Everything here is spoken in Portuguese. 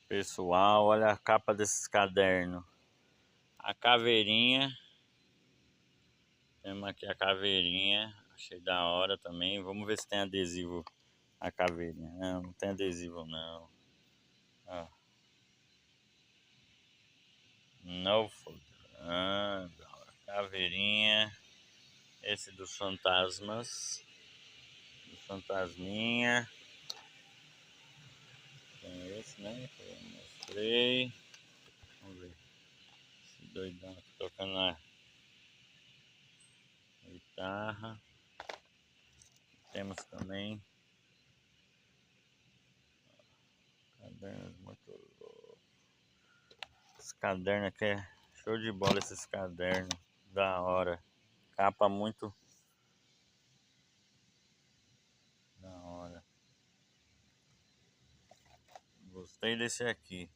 Pessoal, olha a capa desses cadernos. A caveirinha. Temos aqui a caveirinha. Achei da hora também. Vamos ver se tem adesivo a caveirinha. Não, não tem adesivo não. Ó. No photo. Da hora. Caveirinha. Esse dos fantasmas. Do fantasminha. Tem esse, né? Que eu mostrei. Vamos ver. Esse doidão aqui tocando na guitarra. Temos também cadernos muito loucos. Esse caderno aqui é show de bola, esses cadernos. Da hora. Capa muito da hora. Gostei desse aqui.